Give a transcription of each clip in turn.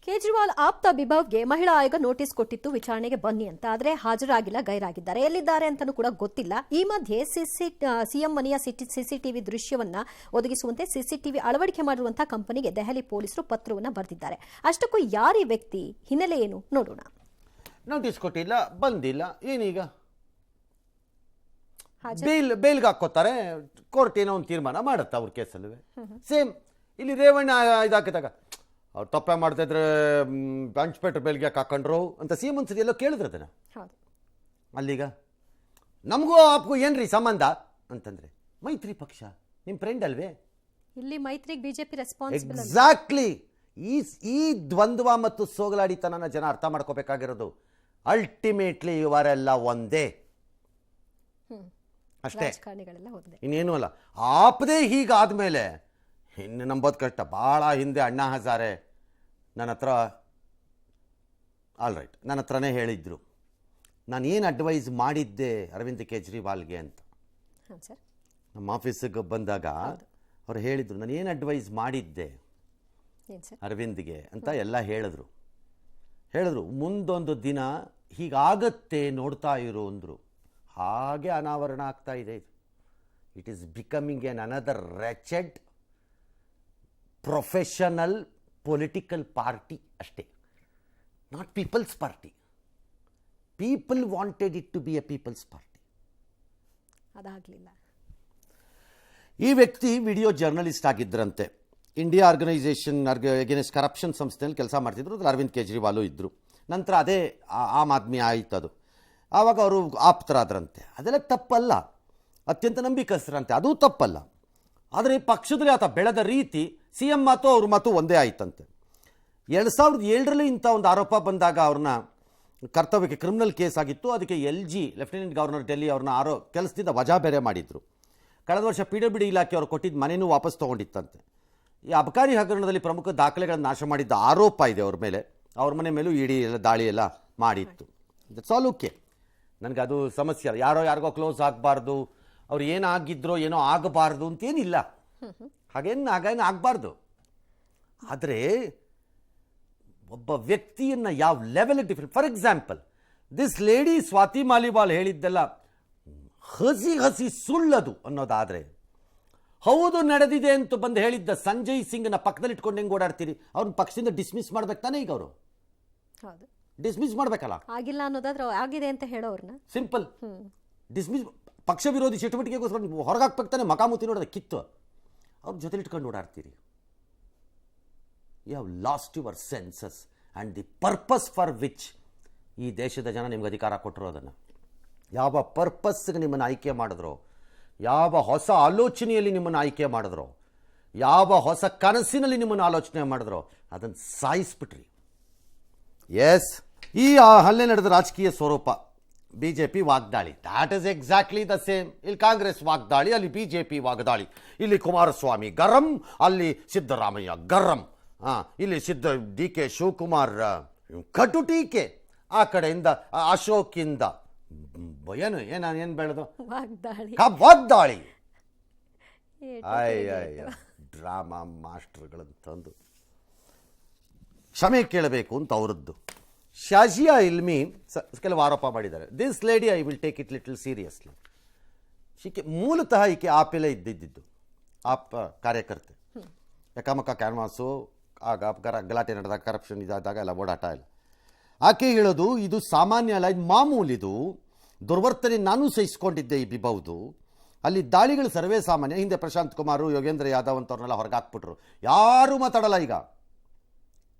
ಕೇಜ್ರಿವಾಲ್ ಆಪ್ತ ಬಿಭವ್ಗೆ ಮಹಿಳಾ ಆಯೋಗ ನೋಟಿಸ್ ಕೊಟ್ಟಿತ್ತು ವಿಚಾರಣೆಗೆ ಬನ್ನಿ ಅಂತ. ಆದರೆ ಹಾಜರಾಗಿಲ್ಲ, ಗೈರಾಗಿದ್ದಾರೆ. ಎಲ್ಲಿದ್ದಾರೆ ಅಂತಲೂ ಕೂಡ ಗೊತ್ತಿಲ್ಲ. ಈ ಮಧ್ಯೆ ಸಿಎಂ ಮನೆಯ ಸಿಸಿಟಿವಿ ದೃಶ್ಯವನ್ನ ಒದಗಿಸುವಂತೆ ಸಿಸಿಟಿವಿ ಅಳವಡಿಕೆ ಮಾಡಿರುವಂತಹ ಕಂಪನಿಗೆ ದೆಹಲಿ ಪೊಲೀಸರು ಪತ್ರವನ್ನು ಬರೆದಿದ್ದಾರೆ. ಅಷ್ಟಕ್ಕೂ ಯಾರೀ ವ್ಯಕ್ತಿ, ಹಿನ್ನೆಲೆ ಏನು ನೋಡೋಣ. ನೋಟಿಸ್ ಕೊಟ್ಟಿಲ್ಲ, ಬಂದಿಲ್ಲ, ಏನೀಗ ಬೇಲ್ಗೆ ಹಾಕೋತಾರೆ. ಕೋರ್ಟ್ ಏನೋ ಒಂದು ತೀರ್ಮಾನ ಮಾಡುತ್ತೆ ಅವ್ರ ಕೇಸಲ್ವೇ. ಸೇಮ್ ಇಲ್ಲಿ ರೇವಣ್ಣ ಇದಾಕಿದಾಗ ಅವ್ರು ತಪ್ಪೆ ಮಾಡ್ತಾ ಇದ್ರೆ ಪಂಚ್ಪೇಟೆ ಬೇಲ್ಗೆ ಹಾಕೊಂಡ್ರು ಅಂತ ಸಿ ಎಂ ಒಂದ್ಸರಿ ಎಲ್ಲೋ ಕೇಳಿದ್ರೆ ಅದನ್ನ. ಅಲ್ಲಿಗ ನಮಗೂ ಆಪ್ಗೂ ಏನ್ರಿ ಸಂಬಂಧ ಅಂತಂದ್ರೆ ಮೈತ್ರಿ ಪಕ್ಷ ನಿಮ್ಮ ಫ್ರೆಂಡ್ ಅಲ್ವೇ. ಇಲ್ಲಿ ಮೈತ್ರಿಗೆ ಬಿಜೆಪಿ ರೆಸ್ಪಾನ್ಸಿಬಲ್. ಎಕ್ಸಾಕ್ಟ್ಲಿ. ಈ ದ್ವಂದ್ವ ಮತ್ತು ಸೋಗಲಾಡಿತನನ ಜನ ಅರ್ಥ ಮಾಡ್ಕೋಬೇಕಾಗಿರೋದು. ಅಲ್ಟಿಮೇಟ್ಲಿ ಇವರೆಲ್ಲ ಒಂದೇ, ಅಷ್ಟೇ, ಇನ್ನೇನು ಅಲ್ಲ. ಆಪದೇ ಹೀಗಾದ್ಮೇಲೆ ಇನ್ನು ನಂಬೋದು ಕಷ್ಟ. ಭಾಳ ಹಿಂದೆ ಅಣ್ಣಾ ಹಜಾರೆ ನನ್ನ ಹತ್ರ ಆಲ್ ರೈಟ್ ನನ್ನ ಹತ್ರನೇ ಹೇಳಿದ್ರು, ನಾನು ಏನು ಅಡ್ವೈಸ್ ಮಾಡಿದ್ದೆ ಅರವಿಂದ್ ಕೇಜ್ರಿವಾಲ್ಗೆ ಅಂತ. ನಮ್ಮ ಆಫೀಸಿಗೆ ಬಂದಾಗ ಅವ್ರು ಹೇಳಿದರು, ನಾನು ಏನು ಅಡ್ವೈಸ್ ಮಾಡಿದ್ದೆ ಅರವಿಂದ್ಗೆ ಅಂತ ಎಲ್ಲ ಹೇಳಿದ್ರು. ಮುಂದೊಂದು ದಿನ ಹೀಗಾಗತ್ತೆ ನೋಡ್ತಾ ಇರು ಅಂದರು. ಹಾಗೆ ಅನಾವರಣ ಆಗ್ತಾ ಇದೆ. It is becoming an another wretched professional political party ಅಷ್ಟೇ, not people's party. People wanted it to be a people's party. ಅದಾಗಲಿಲ್ಲ. ಈ ವ್ಯಕ್ತಿ ವಿಡಿಯೋ ಜರ್ನಲಿಸ್ಟ್ ಆಗಿದ್ದರಂತೆ. ಇಂಡಿಯಾ ಆರ್ಗನೈಸೇಷನ್ ಅಗೇನೆಸ್ಟ್ ಕರಪ್ಷನ್ ಸಂಸ್ಥೆಯಲ್ಲಿ ಕೆಲಸ ಮಾಡ್ತಿದ್ರು. ಅದ್ರಲ್ಲಿ ಅರವಿಂದ್ ಕೇಜ್ರಿವಾಲು ಇದ್ದರು. ನಂತರ ಅದೇ ಆಮ್ ಆದ್ಮಿ ಆಯಿತು. ಅದು ಆವಾಗ ಅವರು ಆಪ್ತರಾದ್ರಂತೆ. ಅದೆಲ್ಲ ತಪ್ಪಲ್ಲ, ಅತ್ಯಂತ ನಂಬಿಕಸ್ಥರಂತೆ, ಅದೂ ತಪ್ಪಲ್ಲ. ಆದರೆ ಪಕ್ಷದಲ್ಲಿ ಆತ ಬೆಳೆದ ರೀತಿ, ಸಿ ಎಂ ಮಾತು ಅವ್ರ ಮಾತು ಒಂದೇ ಆಯ್ತಂತೆ. 2007ರಲ್ಲಿ ಇಂಥ ಒಂದು ಆರೋಪ ಬಂದಾಗ ಅವ್ರನ್ನ ಕರ್ತವ್ಯಕ್ಕೆ ಕ್ರಿಮಿನಲ್ ಕೇಸ್ ಆಗಿತ್ತು. ಅದಕ್ಕೆ LG ಲೆಫ್ಟಿನೆಂಟ್ ಗವರ್ನರ್ ಡೆಲ್ಲಿ ಅವ್ರನ್ನ ಕೆಲಸದಿಂದ ವಜಾ ಬೇರೆ ಮಾಡಿದ್ರು. ಕಳೆದ ವರ್ಷ PWD ಇಲಾಖೆ ಅವರು ಕೊಟ್ಟಿದ್ದ ಮನೆಯೂ ವಾಪಸ್ ತೊಗೊಂಡಿತ್ತಂತೆ. ಈ ಅಬಕಾರಿ ಹಗರಣದಲ್ಲಿ ಪ್ರಮುಖ ದಾಖಲೆಗಳನ್ನು ನಾಶ ಮಾಡಿದ್ದ ಆರೋಪ ಇದೆ ಅವ್ರ ಮೇಲೆ. ಅವ್ರ ಮನೆ ಮೇಲೂ ಇಡೀ ಎಲ್ಲ ದಾಳಿ ಎಲ್ಲ ಮಾಡಿತ್ತು. ದಟ್ಸ್ ಆಲ್ ಓಕೆ, ನನಗೆ ಅದು ಸಮಸ್ಯೆ ಅಲ್ಲ. ಯಾರಿಗೋ ಕ್ಲೋಸ್ ಆಗಬಾರ್ದು, ಅವ್ರು ಏನಾಗಿದ್ರೋ ಏನೋ ಆಗಬಾರ್ದು ಅಂತೇನಿಲ್ಲ, ಹಾಗೇನು ಆಗಬಾರ್ದು. ಆದರೆ ಒಬ್ಬ ವ್ಯಕ್ತಿಯನ್ನು ಯಾವ level different. For example, this lady Swati Maliwal ಹೇಳಿದ್ದೆಲ್ಲ ಹಸಿ ಸುಳ್ಳದು ಅನ್ನೋದಾದರೆ, ಹೌದು ನಡೆದಿದೆ ಅಂತ ಬಂದು ಹೇಳಿದ್ದ ಸಂಜಯ್ ಸಿಂಗ್ನ ಪಕ್ಕದಲ್ಲಿ ಇಟ್ಕೊಂಡು ಹೆಂಗೆ ಓಡಾಡ್ತೀರಿ? ಅವ್ರನ್ನ ಪಕ್ಷದಿಂದ ಡಿಸ್ಮಿಸ್ ಮಾಡ್ಬೇಕು ತಾನೇ ಈಗ ಅವರು? ಡಿಸ್ಮಿಸ್ ಮಾಡ್ಬೇಕಲ್ಲ. ಆಗಿಲ್ಲ ಅನ್ನೋದಾದ್ರೆ ಆಗಿದೆ ಅಂತ ಹೇಳೋರ್ನ ಸಿಂಪಲ್ ಡಿಸ್ಮಿಸ್. ಪಕ್ಷ ವಿರೋಧಿ ಚಟುವಟಿಕೆಗೋಸ್ಕರ ಹೊರಗಾಕ್ಬೇಕು ತಾನೆ. ಮಕಾಮುತಿ ನೋಡೋದ ಕಿತ್ತು ಅವ್ರ ಜೊತೆ ಇಟ್ಕೊಂಡು ಓಡಾಡ್ತೀರಿ. You have lost your senses and the purpose for which ಈ ದೇಶದ ಜನ ನಿಮ್ಗೆ ಅಧಿಕಾರ ಕೊಟ್ಟಿರೋದನ್ನು, ಯಾವ ಪರ್ಪಸ್ಗೆ ನಿಮ್ಮನ್ನು ಆಯ್ಕೆ ಮಾಡಿದ್ರು, ಯಾವ ಹೊಸ ಆಲೋಚನೆಯಲ್ಲಿ ನಿಮ್ಮನ್ನು ಆಯ್ಕೆ ಮಾಡಿದ್ರು, ಯಾವ ಹೊಸ ಕನಸಿನಲ್ಲಿ ನಿಮ್ಮನ್ನು ಆಲೋಚನೆ ಮಾಡಿದ್ರು, ಅದನ್ನು ಸಾಯಿಸ್ಬಿಟ್ರಿ. ಎಸ್, ಈ ಹಲ್ಲೆ ನಡೆದ ರಾಜಕೀಯ ಸ್ವರೂಪ. BJP ವಾಗ್ದಾಳಿ, that is exactly the same. ಇಲ್ಲಿ ಕಾಂಗ್ರೆಸ್ ವಾಗ್ದಾಳಿ, ಅಲ್ಲಿ BJP ವಾಗ್ದಾಳಿ. ಇಲ್ಲಿ ಕುಮಾರಸ್ವಾಮಿ ಗರಂ, ಅಲ್ಲಿ ಸಿದ್ದರಾಮಯ್ಯ ಗರಂ. ಇಲ್ಲಿ DK ಶಿವಕುಮಾರ್ ಕಟು ಟೀಕೆ, ಆ ಕಡೆಯಿಂದ ಅಶೋಕಿಂದ ಏನು ಬೆಳೆದು ವಾಗ್ದಾಳಿ. ಅಯ್ಯ, ಡ್ರಾಮಾ ಮಾಸ್ಟರ್ಗಳಂತಂದು ಕ್ಷಮೆ ಕೇಳಬೇಕು ಅಂತ ಅವರದ್ದು. ಶಾಜಿಯಾ ಇಲ್ಮಿ ಕೆಲವು ಆರೋಪ ಮಾಡಿದ್ದಾರೆ. This lady I will take it little seriously. ಮೂಲತಃ ಈಕೆ ಆಪೆಲೆ ಇದ್ದಿದ್ದು, ಆಪ್ ಕಾರ್ಯಕರ್ತೆ. ಯಕಾಮಕ ಕ್ಯಾನ್ವಾಸು ಆಗ ಗಲಾಟೆ ನಡೆದಾಗ, ಕರಪ್ಷನ್ ಇದಾದಾಗ ಎಲ್ಲ ಓಡಾಟ ಇಲ್ಲ. ಆಕೆ ಹೇಳೋದು ಇದು ಸಾಮಾನ್ಯ ಅಲ್ಲ, ಇದು ಮಾಮೂಲಿದು ದುರ್ವರ್ತನೆ. ನಾನು ಸಹಿಸ್ಕೊಂಡಿದ್ದೆ ಈ ಬಿಬೌದು. ಅಲ್ಲಿ ದಾಳಿಗಳು ಸರ್ವೇ ಸಾಮಾನ್ಯ. ಹಿಂದೆ ಪ್ರಶಾಂತ್ ಕುಮಾರ್, ಯೋಗೇಂದ್ರ ಯಾದವ್ ಅಂತವ್ರನ್ನೆಲ್ಲ ಹೊರಗಾಕ್ಬಿಟ್ರು. ಯಾರೂ ಮಾತಾಡಲ್ಲ ಈಗ,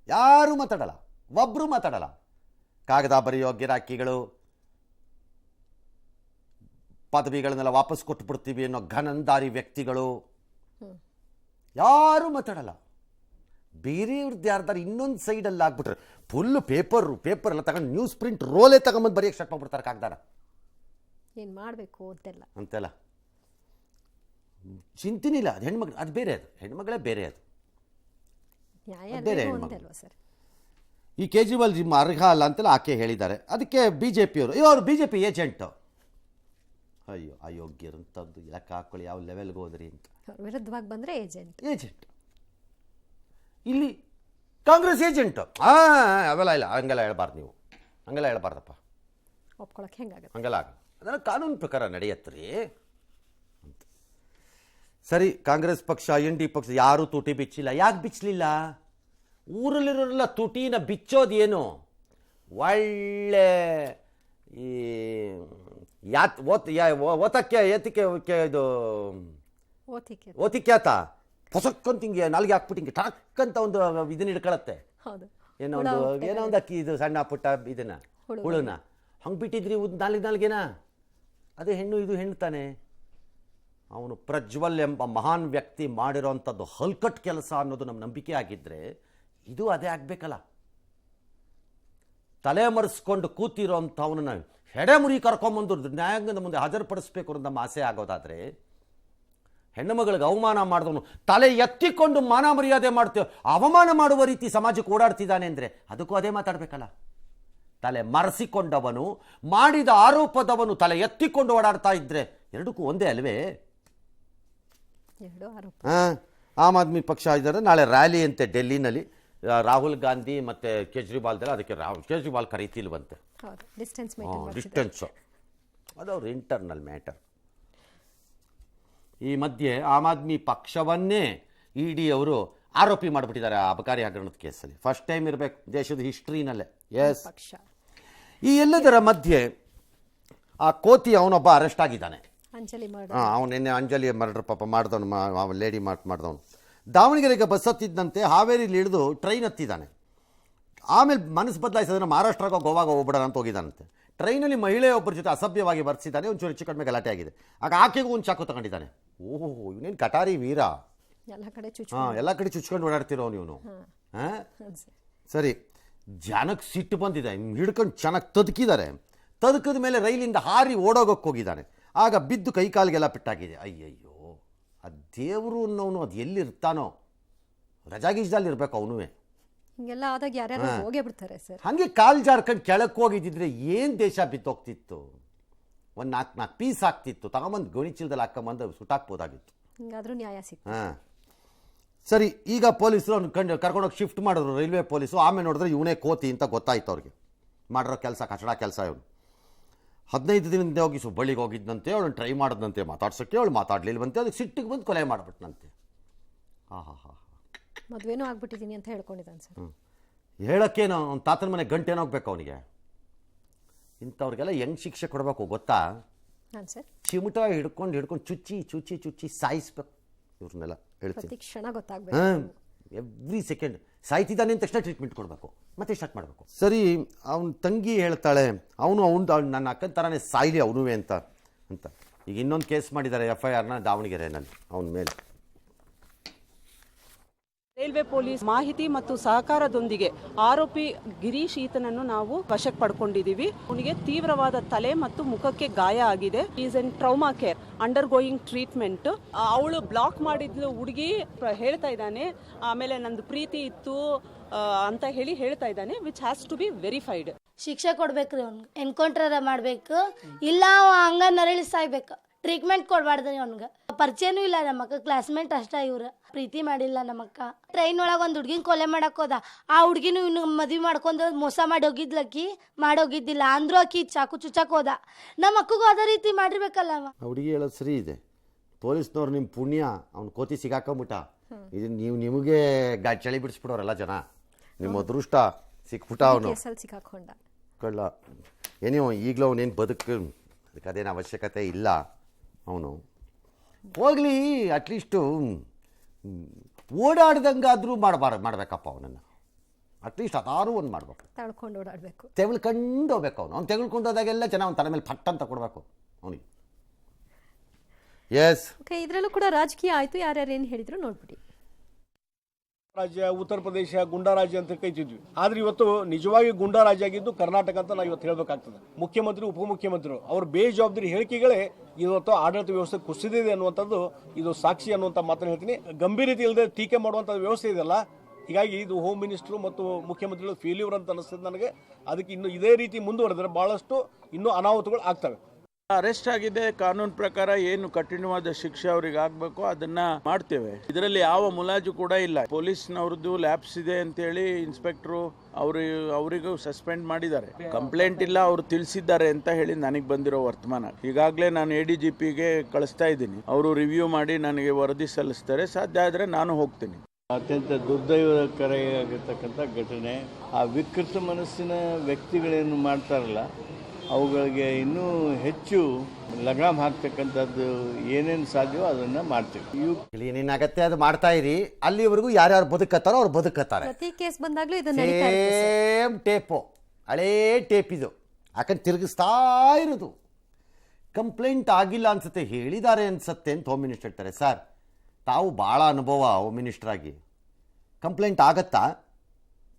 ಯಾರೂ ಮಾತಾಡಲ್ಲ, ಒಬ್ಬರು ಮಾತಾಡಲ್ಲ. ಕಾಗದ ಬರೆಯೋ ಗಿರಾಕಿಗಳು, ಪದವಿಗಳನ್ನೆಲ್ಲ ವಾಪಸ್ ಕೊಟ್ಬಿಡ್ತೀವಿ ಅನ್ನೋ ಘನಂದಾರಿ ವ್ಯಕ್ತಿಗಳು ಯಾರೂ ಮಾತಾಡಲ್ಲ. ಬೇರೆಯವ್ರದ್ದು ಯಾರ್ದಾರು ಇನ್ನೊಂದು ಸೈಡಲ್ಲಿ ಆಗ್ಬಿಟ್ರೆ ಫುಲ್ ಪೇಪರ್ ಎಲ್ಲ ತಗೊಂಡು ನ್ಯೂಸ್ ಪ್ರಿಂಟ್ ರೋಲೇ ತಗೊಂಬಂದು ಬರೆಯೋಕ್ಕೆ ಸ್ಟಾರ್ಟ್ ಮಾಡ್ಬಿಡ್ತಾರೆ. ಕಾಗದಾರ ಏನು ಮಾಡಬೇಕು ಅಂತೆಲ್ಲ ಚಿಂತನೆ ಇಲ್ಲ. ಅದು ಹೆಣ್ಮಗಳು, ಅದು ಬೇರೆ, ಅದು ಹೆಣ್ಮಗಳೇ ಬೇರೆ, ಅದು ಬೇರೆ ಹೆಣ್ಮಗಳು. ಈ ಕೇಜ್ರಿವಾಲ್ ಅರ್ಹ ಅಲ್ಲ ಅಂತೆಲ್ಲ ಆಕೆ ಹೇಳಿದ್ದಾರೆ. ಅದಕ್ಕೆ BJPಯವರು, ಇವರು BJP ಏಜೆಂಟು. ಅಯ್ಯೋ ಅಯೋಗ್ಯರಂಥದ್ದು ಯಾಕೆ ಹಾಕೊಳ್ಳಿ, ಯಾವ ಲೆವೆಲ್ಗೆ ಹೋದ್ರಿ ಅಂತ. ವಿರುದ್ಧವಾಗಿ ಬಂದರೆ ಏಜೆಂಟ್. ಇಲ್ಲಿ ಕಾಂಗ್ರೆಸ್ ಏಜೆಂಟ್ ಅವೆಲ್ಲ ಇಲ್ಲ, ಹಂಗೆಲ್ಲ ಹೇಳ್ಬಾರ್ದು ನೀವು, ಹಂಗೆಲ್ಲ ಹೇಳ್ಬಾರ್ದಪ್ಪ, ಒಪ್ಕೊಳಕ್ಕೆ ಹೆಂಗಾಗುತ್ತೆ? ಹಂಗೆಲ್ಲ ಆಗ ಅದನ್ನು ಕಾನೂನು ಪ್ರಕಾರ ನಡೆಯತ್ರಿ ಅಂತ. ಸರಿ, ಕಾಂಗ್ರೆಸ್ ಪಕ್ಷ ND ಪಕ್ಷ ಯಾರೂ ತುಟಿ ಬಿಚ್ಚಿಲ್ಲ. ಯಾಕೆ ಬಿಚ್ಚಲಿಲ್ಲ? ಊರಲ್ಲಿರೋರೆಲ್ಲ ತುಟಿನ ಬಿಚ್ಚೋದೇನು? ಒಳ್ಳೆ ಈ ಓತಕ್ಕೆ ಏತಿಕೆ ಇದು ಓತಿಕ್ಯಾತ ಹೊಸಕ್ಕಂತ ಹಿಂಗೆ ನಾಲ್ಗೆ ಹಾಕ್ಬಿಟ್ಟು ಹಿಂಗೆ ಟಾಕ್ಕಂತ ಒಂದು ಇದನ್ನ ಹಿಡ್ಕೊಳತ್ತೆ, ಏನೋ ಒಂದು ಅಕ್ಕಿ ಇದು ಸಣ್ಣ ಪುಟ್ಟ ಇದನ್ನ ಹುಳುನ ಹಂಗೆ ಬಿಟ್ಟಿದ್ರಿ ನಾಲ್ಗೆನಾ? ಅದೇ ಹೆಣ್ಣು, ಇದು ಹೆಣ್ಣು ತಾನೆ. ಅವನು ಪ್ರಜ್ವಲ್ ಎಂಬ ಮಹಾನ್ ವ್ಯಕ್ತಿ ಮಾಡಿರೋಂಥದ್ದು ಹಲ್ಕಟ್ ಕೆಲಸ ಅನ್ನೋದು ನಮ್ಮ ನಂಬಿಕೆ ಆಗಿದ್ದರೆ ಇದು ಅದೇ ಆಗಬೇಕಲ್ಲ. ತಲೆ ಮರೆಸ್ಕೊಂಡು ಕೂತಿರೋಂಥವನ್ನ ಹೆಡೆಮುರಿ ಕರ್ಕೊಂಬಂದು ನ್ಯಾಯಾಂಗದ ಮುಂದೆ ಹಾಜರುಪಡಿಸ್ಬೇಕು ಅನ್ನೋದು ನಮ್ಮ ಆಸೆ ಆಗೋದಾದರೆ, ಹೆಣ್ಣು ಮಗಳಿಗೆ ಅವಮಾನ ಮಾಡಿದವನು ತಲೆ ಎತ್ತಿಕೊಂಡು ಮಾನ ಮರ್ಯಾದೆ ಮಾಡ್ತೇವೆ, ಅವಮಾನ ಮಾಡುವ ರೀತಿ ಸಮಾಜಕ್ಕೆ ಓಡಾಡ್ತಿದ್ದಾನೆ ಅಂದರೆ ಅದಕ್ಕೂ ಅದೇ ಮಾತಾಡಬೇಕಲ್ಲ. ತಲೆ ಮರೆಸಿಕೊಂಡವನು, ಮಾಡಿದ ಆರೋಪದವನು ತಲೆ ಎತ್ತಿಕೊಂಡು ಓಡಾಡ್ತಾ ಇದ್ರೆ ಎರಡಕ್ಕೂ ಒಂದೇ ಅಲ್ವೇ? ಆಮ್ ಆದ್ಮಿ ಪಕ್ಷ ಇದ್ದಾರೆ, ನಾಳೆ ರ್ಯಾಲಿ ಅಂತೆ ಡೆಲ್ಲಿನಲ್ಲಿ. ರಾಹುಲ್ ಗಾಂಧಿ ಮತ್ತು ಕೇಜ್ರಿವಾಲ್ದೆಲ್ಲ, ಅದಕ್ಕೆ ಕೇಜ್ರಿವಾಲ್ ಕರೀತಿಲ್ವಂತೆ, ಡಿಸ್ಟೆನ್ಸ್, ಅದು ಅವ್ರ ಇಂಟರ್ನಲ್ ಮ್ಯಾಟರ್. ಈ ಮಧ್ಯೆ ಆಮ್ ಆದ್ಮಿ ಪಕ್ಷವನ್ನೇ ED ಅವರು ಆರೋಪಿ ಮಾಡಿಬಿಟ್ಟಿದ್ದಾರೆ ಆ ಅಬಕಾರಿ ಹಗರಣದ ಕೇಸಲ್ಲಿ. ಫಸ್ಟ್ ಟೈಮ್ ಇರಬೇಕು ದೇಶದ ಹಿಸ್ಟ್ರಿನಲ್ಲೇ. ಎಸ್, ಈ ಎಲ್ಲದರ ಮಧ್ಯೆ ಆ ಕೋತಿ ಅವನೊಬ್ಬ ಅರೆಸ್ಟ್ ಆಗಿದ್ದಾನೆ. ಅವನು ನಿನ್ನೆ ಅಂಜಲಿ ಮರ್ಡರ್ ಪಾಪ ಮಾಡಿದವನು, ಲೇಡಿ ಮಾಡಿದವನು. ದಾವಣಗೆರೆಗೆ ಬಸ್ ಹತ್ತಿದ್ದಂತೆ ಹಾವೇರಿಲಿ ಇಳಿದು ಟ್ರೈನ್ ಹತ್ತಿದ್ದಾನೆ. ಆಮೇಲೆ ಮನಸ್ಸು ಬದಲಾಯಿಸಿದ್ರೆ ಮಹಾರಾಷ್ಟ್ರಗೋ ಗೋವಾಗ ಹೋಗ್ಬಿಡೋಣ ಅಂತ ಹೋಗಿದ್ದಾನಂತೆ. ಟ್ರೈನಲ್ಲಿ ಮಹಿಳೆಯೊಬ್ಬರ ಜೊತೆ ಅಸಭ್ಯವಾಗಿ ವರ್ತಿಸಿದ್ದಾನೆ. ಒಂಚೂರು ಹೆಚ್ಚು ಕಡಿಮೆ ಗಲಾಟೆ ಆಗಿದೆ. ಆಗ ಆಕೆಗೂ ಒಂದು ಚಾಕು ತಗೊಂಡಿದ್ದಾನೆ. ಓಹೋ, ಇವನೇನು ಕಟಾರಿ ವೀರ, ಎಲ್ಲ ಕಡೆ ಚುಚ್ಕೊಂಡು ಓಡಾಡ್ತಿರೋನು ಇವನು. ಸರಿ, ಜನಕ್ಕೆ ಸಿಟ್ಟು ಬಂದಿದೆ, ಹಿಡ್ಕೊಂಡು ಚೆನ್ನಾಗಿ ತದುಕಿದ್ದಾರೆ. ತದುಕಿದ ಮೇಲೆ ರೈಲಿಂದ ಹಾರಿ ಓಡೋಗೋಕ್ಕೆ ಹೋಗಿದ್ದಾನೆ. ಆಗ ಬಿದ್ದು ಕೈಕಾಲಿಗೆಲ್ಲ ಪೆಟ್ಟಾಗಿದೆ. ಅಯ್ಯಯ್ಯೋ, ಆ ದೇವರು ಅನ್ನೋನು ಅದು ಎಲ್ಲಿರ್ತಾನೋ, ರಜಾಗೀಜದಲ್ಲಿ ಇರಬೇಕು ಅವನು. ಹಿಂಗೆಲ್ಲ ಆದಾಗ ಯಾರ್ಯಾರು ಹೋಗೇ ಬಿಡ್ತಾರೆ ಸರ್. ಹಾಗೆ ಕಾಲು ಜಾರ್ಕೊಂಡು ಕೆಳಕ್ಕೆ ಹೋಗಿದ್ದಿದ್ರೆ ಏನು ದೇಶ ಬಿತ್ತೋಗ್ತಿತ್ತು? ಒಂದು 4 ಪೀಸ್ ಆಗ್ತಿತ್ತು, ತಗೊಂಬಂದು ಗೋಣಿಚೀಲದಲ್ಲಿ ಹಾಕೊಂಬಂದು ಸುಟ್ಟಾಕ್ಬೋದಾಗಿತ್ತು. ಹಿಂಗಾದ್ರೂ ನ್ಯಾಯ ಸಿಕ್ತು. ಸರಿ, ಈಗ ಪೊಲೀಸರು ಅವ್ನು ಕರ್ಕೊಂಡೋಗಿ ಶಿಫ್ಟ್ ಮಾಡಿದ್ರು, ರೈಲ್ವೆ ಪೊಲೀಸು. ಆಮೇಲೆ ನೋಡಿದ್ರೆ ಇವನೇ ಕೋತಿ ಅಂತ ಗೊತ್ತಾಯ್ತು ಅವ್ರಿಗೆ. ಮಾಡಿರೋ ಕೆಲಸ ಕಚಡ ಕೆಲಸ ಇವನು. 15 ದಿನದಿಂದ ಹೋಗಿ ಸುಬ್ಬಳ್ಳಿಗೆ ಹೋಗಿದ್ದಂತೆ, ಅವಳು ಟ್ರೈ ಮಾಡಿದಂತೆ ಮಾತಾಡ್ಸೋಕ್ಕೆ, ಅವಳು ಮಾತಾಡಲಿಲ್ವಂತೆ. ಅದಕ್ಕೆ ಸಿಟ್ಟಿಗೆ ಬಂದು ಕೊಲೆ ಮಾಡಿಬಿಟ್ನಂತೆ. ಮದುವೆನೂ ಆಗ್ಬಿಟ್ಟಿದ್ದೀನಿ ಅಂತ ಹೇಳ್ಕೊಂಡಿದ್ದಾನೆ ಸರ್. ಹೇಳೋಕ್ಕೇನೋ ಅವ್ನ ತಾತನ ಮನೆ ಗಂಟೇನೋ ಹೋಗ್ಬೇಕು ಅವನಿಗೆ. ಇಂಥವ್ರಿಗೆಲ್ಲ ಹೆಂಗೆ ಶಿಕ್ಷೆ ಕೊಡಬೇಕು ಗೊತ್ತಾ? ಚಿಮಟ ಹಿಡ್ಕೊಂಡು ಚುಚ್ಚಿ ಸಾಯಿಸ್ಬೇಕು ಇವ್ರನ್ನೆಲ್ಲ. ಹೇಳ್ತೀನಿ, ಕ್ಷಣ ಗೊತ್ತಾಗಬೇಕು. ಎವ್ರಿ ಸೆಕೆಂಡ್ ಸಾಯ್ತಿದ್ದಾನೆ ಅಂತ ತಕ್ಷಣ ಟ್ರೀಟ್ಮೆಂಟ್ ಕೊಡಬೇಕು, ಮತ್ತೆ ಸ್ಟಾರ್ಟ್ ಮಾಡಬೇಕು. ಸರಿ, ಅವನ ತಂಗಿ ಹೇಳ್ತಾಳೆ ಅವನು ನನ್ನ ಅಕ್ಕನ ಥರನೇ ಸಾಯ್ಲಿ ಅವನುವೇ ಅಂತ. ಈಗ ಇನ್ನೊಂದು ಕೇಸ್ ಮಾಡಿದ್ದಾರೆ FIRನ ದಾವಣಗೆರೆನಲ್ಲಿ ಅವನ ಮೇಲೆ. ರೈಲ್ವೆ ಪೊಲೀಸ್ ಮಾಹಿತಿ ಮತ್ತು ಸಹಕಾರದೊಂದಿಗೆ ಆರೋಪಿ ಗಿರೀಶ್ ಈತನನ್ನು ನಾವು ವಶಕ್ಕೆ ಪಡ್ಕೊಂಡಿದ್ದೀವಿ. ಅವನಿಗೆ ತೀವ್ರವಾದ ತಲೆ ಮತ್ತು ಮುಖಕ್ಕೆ ಗಾಯ ಆಗಿದೆ. Is in trauma care, under going treatment. ಅವಳು ಬ್ಲಾಕ್ ಮಾಡಿದ್ಲು ಹುಡುಗಿ ಹೇಳ್ತಾ ಇದ್ದಾನೆ, ಆಮೇಲೆ ನಂದು ಪ್ರೀತಿ ಇತ್ತು ಅಂತ ಹೇಳ್ತಾ ಇದ್ದಾನೆ, which has to be verified. ಶಿಕ್ಷೆ ಕೊಡ್ಬೇಕ್ರಿ, ಅವ್ನಿಗೆ ಎನ್ಕೌಂಟರ್ ಮಾಡ್ಬೇಕು, ಇಲ್ಲ ಹಂಗ ನರಳಿ ಸಾಯ್ಬೇಕು. ಟ್ರೀಟ್ಮೆಂಟ್ ಕೊಡ್ಬಾರ್ದು ಅವ್ನಿಗೆ. ಪರಿಚಯನೂ ಇಲ್ಲ ನಮ್ಮಕ್ಕ, ಕ್ಲಾಸ್ಮೇಟ್ ಅಷ್ಟ. ಇವ್ರು ಪ್ರೀತಿ ಮಾಡಿಲ್ಲ ನಮ್ಮಕ್ಕ. ಟ್ರೈನ್ ಒಳಗೆ ಒಂದು ಹುಡ್ಗಿನ ಕೊಲೆ ಮಾಡಕ್ ಹೋದ. ಆ ಹುಡ್ಗಿನೂ ಇನ್ನು ಮದ್ವೆ ಮಾಡ್ಕೊಂಡು ಮೋಸ ಮಾಡಿ ಹೋಗಿದ್ದಿಲ್ಲ ಅಂದ್ರೂ ಆಕಿ ಚಾಕು ಚುಚ್ಚಾಕ್ ಹೋದ. ನಮ್ಮ ಅಕ್ಕಗೂ ಅದೇ ರೀತಿ ಮಾಡಿರ್ಬೇಕಲ್ಲ. ಹುಡುಗಿ ಹೇಳೋದು ಸರಿ ಇದೆ. ಪೊಲೀಸ್ನವ್ರು ನಿಮ್ಮ ಪುಣ್ಯ, ಅವ್ನು ಕೋತಿ ಸಿಗಾಕೊಂಬಿಟ್ಟ. ಇದು ನಿಮಗೆ ಚಳಿ ಬಿಡಿಸ್ಬಿಡೋರಲ್ಲ ಜನ. ನಿಮ್ಮ ಅದೃಷ್ಟ ಸಿಕ್ಬಿಟ್ಟ ಅವನು, ಸಿಕ್ಕಾಕೊಂಡ ಕಳ್ಳ. ಏನೋ ಈಗಲೂ ಅವನೇನು ಅದಕ್ಕೆ ಅದೇನು ಅವಶ್ಯಕತೆ ಇಲ್ಲ. ಅವನು ಹೋಗ್ಲಿ, ಅಟ್ಲೀಸ್ಟು ಓಡಾಡ್ದಂಗಾದರೂ ಮಾಡಬೇಕಪ್ಪ ಅವನನ್ನು. ಅಟ್ಲೀಸ್ಟ್ ಅದಾರು ಒಂದು ಮಾಡಬೇಕು. ತೆಗೆದುಕೊಂಡು ಹೋಗ್ಬೇಕು ಅವ್ನು ತೆಗೆದುಕೊಂಡು ಹೋದಾಗೆಲ್ಲ ಜನ ಅವ್ನ ತಲೆ ಮೇಲೆ ಫಟ್ ಅಂತ ಕೊಡಬೇಕು ಅವನಿಗೆ. ಎಸ್, ಇದರಲ್ಲೂ ಕೂಡ ರಾಜಕೀಯ ಆಯಿತು. ಯಾರ್ಯಾರು ಏನು ಹೇಳಿದ್ರು ನೋಡ್ಬಿಡಿ. ರಾಜ್ಯ ಉತ್ತರ ಪ್ರದೇಶ ಗುಂಡಾ ರಾಜ್ಯ ಅಂತ ಕೈತಿದ್ವಿ. ಆದ್ರೆ ಇವತ್ತು ನಿಜವಾಗಿ ಗುಂಡಾ ರಾಜ್ಯ ಆಗಿದ್ದು ಕರ್ನಾಟಕ ಅಂತ ನಾವು ಇವತ್ತು ಹೇಳ್ಬೇಕಾಗ್ತದೆ. ಮುಖ್ಯಮಂತ್ರಿ ಉಪಮುಖ್ಯಮಂತ್ರಿಗಳು ಅವ್ರ ಬೇಜವಾಬ್ದಾರಿ ಹೇಳಿಕೆಗಳೇ ಇವತ್ತು ಆಡಳಿತ ವ್ಯವಸ್ಥೆ ಕುಸಿದಿದೆ ಅನ್ನುವಂಥದ್ದು ಇದು ಸಾಕ್ಷಿ ಅನ್ನುವಂಥ ಮಾತನ್ನು ಹೇಳ್ತೀನಿ. ಗಂಭೀರತೆ ಇಲ್ಲದೆ ಟೀಕೆ ಮಾಡುವಂಥ ವ್ಯವಸ್ಥೆ ಇದೆಯಲ್ಲ, ಹೀಗಾಗಿ ಇದು ಹೋಮ್ ಮಿನಿಸ್ಟ್ರು ಮತ್ತು ಮುಖ್ಯಮಂತ್ರಿಗಳು ಫೇಲ್ಯೂರ್ ಅಂತ ಅನಿಸ್ತದೆ ನನಗೆ. ಅದಕ್ಕೆ ಇನ್ನು ಇದೇ ರೀತಿ ಮುಂದುವರೆದ್ರೆ ಬಹಳಷ್ಟು ಇನ್ನೂ ಅನಾಹುತಗಳು ಆಗ್ತವೆ. ಅರೆಸ್ಟ್ ಆಗಿದೆ, ಕಾನೂನು ಪ್ರಕಾರ ಏನು ಕಠಿಣವಾದ ಶಿಕ್ಷೆ ಅವ್ರಿಗೆ ಆಗ್ಬೇಕು ಅದನ್ನ ಮಾಡ್ತೇವೆ. ಇದರಲ್ಲಿ ಯಾವ ಮುಲಾಜು ಕೂಡ ಇಲ್ಲ. ಪೊಲೀಸ್ನವ್ರದ್ದು ಲ್ಯಾಬ್ಸ್ ಇದೆ ಅಂತೇಳಿ ಇನ್ಸ್ಪೆಕ್ಟ್ರು ಅವರಿಗೂ ಸಸ್ಪೆಂಡ್ ಮಾಡಿದ್ದಾರೆ. ಕಂಪ್ಲೇಂಟ್ ಇಲ್ಲ, ಅವರು ತಿಳಿಸಿದ್ದಾರೆ ಅಂತ ಹೇಳಿ ನನಗೆ ಬಂದಿರೋ ವರ್ತಮಾನ. ಈಗಾಗಲೇ ನಾನು ADGPಗೆ ಕಳಿಸ್ತಾ ಇದ್ದೀನಿ. ಅವರು ರಿವ್ಯೂ ಮಾಡಿ ನನಗೆ ವರದಿ ಸಲ್ಲಿಸ್ತಾರೆ. ಸಾಧ್ಯ ಆದರೆ ನಾನು ಹೋಗ್ತೀನಿ. ಅತ್ಯಂತ ದುರ್ದೈವಕರವಾಗಿರ್ತಕ್ಕಂಥ ಘಟನೆ. ಆ ವಿಕೃತ ಮನಸ್ಸಿನ ವ್ಯಕ್ತಿಗಳೇನು ಮಾಡ್ತಾರಲ್ಲ ಅವುಗಳಿಗೆ ಇನ್ನೂ ಹೆಚ್ಚು ಲಗಾಮ್ ಹಾಕ್ತಕ್ಕಂಥದ್ದು ಏನೇನು ಸಾಧ್ಯವೋ ಅದನ್ನು ಮಾಡ್ತೀವಿ. ಇಲ್ಲಿ ಏನೇನಾಗತ್ತೆ ಅದು ಮಾಡ್ತಾ ಇರಿ. ಅಲ್ಲಿವರೆಗೂ ಯಾರ್ಯಾರು ಬದುಕತ್ತಾರೋ ಅವ್ರು ಬದುಕತ್ತಾರೆ. ಪ್ರತಿ ಕೇಸ್ ಬಂದಾಗ್ಲೂ ಇದು ನಡೀತಾ ಇರುತ್ತೆ ಸರ್. ಸೇಮ್ ಟೇಪು, ಹಳೇ ಟೇಪ್ ಇದು. ಯಾಕಂದ್ರೆ ತಿರುಗಿಸ್ತಾ ಇರೋದು. ಕಂಪ್ಲೇಂಟ್ ಆಗಿಲ್ಲ ಅನ್ಸುತ್ತೆ, ಹೇಳಿದ್ದಾರೆ ಅನ್ಸುತ್ತೆ ಅಂತ ಹೋಮ್ ಮಿನಿಸ್ಟರ್ ಹೇಳ್ತಾರೆ. ಸರ್, ತಾವು ಭಾಳ ಅನುಭವ ಹೋಮ್ ಮಿನಿಸ್ಟರ್ ಆಗಿ. ಕಂಪ್ಲೇಂಟ್ ಆಗತ್ತಾ?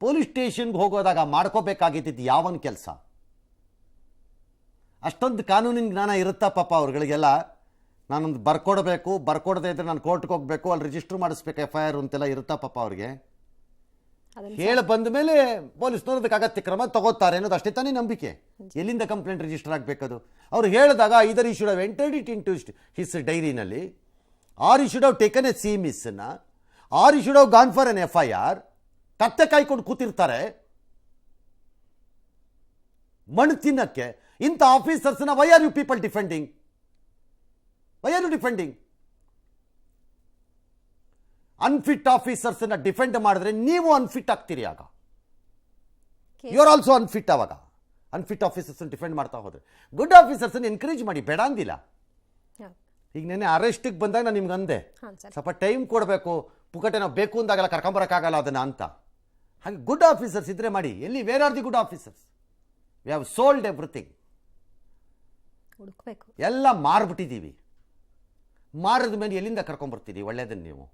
ಪೊಲೀಸ್ ಸ್ಟೇಷನ್ಗೆ ಹೋಗೋದಾಗ ಮಾಡ್ಕೋಬೇಕಾಗಿದ್ದು ಯಾವನ್ ಕೆಲಸ? ಅಷ್ಟೊಂದು ಕಾನೂನಿನ ಜ್ಞಾನ ಇರುತ್ತಾ ಪಾಪ ಅವ್ರುಗಳಿಗೆಲ್ಲ? ನಾನೊಂದು ಬರ್ಕೊಡದೇ ಇದ್ರೆ ನಾನು ಕೋರ್ಟ್ಗೆ ಹೋಗಬೇಕು, ಅಲ್ಲಿ ರಿಜಿಸ್ಟರ್ ಮಾಡಿಸ್ಬೇಕು FIR ಅಂತೆಲ್ಲ ಇರುತ್ತಾ ಪಾಪ ಅವ್ರಿಗೆ? ಹೇಳಿ ಬಂದ ಮೇಲೆ ಪೊಲೀಸ್ನವ್ರು ಅದಕ್ಕೆ ಅಗತ್ಯ ಕ್ರಮ ತಗೋತಾರೆ ಅನ್ನೋದು ಅಷ್ಟೇ ತಾನೇ ನಂಬಿಕೆ. ಎಲ್ಲಿಂದ ಕಂಪ್ಲೇಂಟ್ ರಿಜಿಸ್ಟರ್ ಆಗಬೇಕದು? ಅವ್ರು ಹೇಳಿದಾಗ either he should have entered it into his ಡೈರಿನಲ್ಲಿ, or he should have taken a ಸಿ ಮಿಸ್ಸನ್ನು, or he should have gone for an FIR. ಕತ್ತೆ ಕಾಯ್ಕೊಂಡು ಕೂತಿರ್ತಾರೆ ಮಣ್ಣು ತಿನ್ನಕ್ಕೆ. ಇಂಥ ಆಫೀಸರ್ಸ್ನ why are you people defending? Why are you defending? Unfit ಆಫೀಸರ್ಸ್ನ ಡಿಫೆಂಡ್ ಮಾಡಿದ್ರೆ ನೀವು ಅನ್ಫಿಟ್ ಆಗ್ತೀರಿ. ಆಗ ಯು ಆರ್ ಆಲ್ಸೋ ಅನ್ಫಿಟ್. ಆವಾಗ ಅನ್ಫಿಟ್ ಆಫೀಸರ್ಸ್ನ ಡಿಫೆಂಡ್ ಮಾಡ್ತಾ ಹೋದ್ರೆ ಗುಡ್ ಆಫೀಸರ್ಸ್ನ ಎನ್ಕರೇಜ್ ಮಾಡಿ, ಬೇಡ ಅಂದಿಲ್ಲ. ಈಗ ನೆನ್ನೆ ಅರೆಸ್ಟಿಗೆ ಬಂದಾಗ ನಾನು ನಿಮ್ಗೆ ಅಂದೆ, ಸ್ವಲ್ಪ ಟೈಮ್ ಕೊಡಬೇಕು, ಪುಕಟೆ ನಾವು ಬೇಕು ಅಂದಾಗೆಲ್ಲ ಕರ್ಕೊಂಬರೋಕ್ಕಾಗಲ್ಲ ಅದನ್ನು ಅಂತ. ಹಾಗೆ ಗುಡ್ ಆಫೀಸರ್ಸ್ ಇದ್ರೆ ಮಾಡಿ. ಎಲ್ಲಿ where are the good officers? We have sold everything. ಹುಡುಕ್ಬೇಕು. ಎಲ್ಲ ಮಾರ್ಬಿಟ್ಟಿದ್ದೀವಿ. ಮಾರಿದ ಮೇಲೆ ಎಲ್ಲಿಂದ ಕರ್ಕೊಂಬರ್ತೀರಿ ಒಳ್ಳೇದನ್ನು ನೀವು?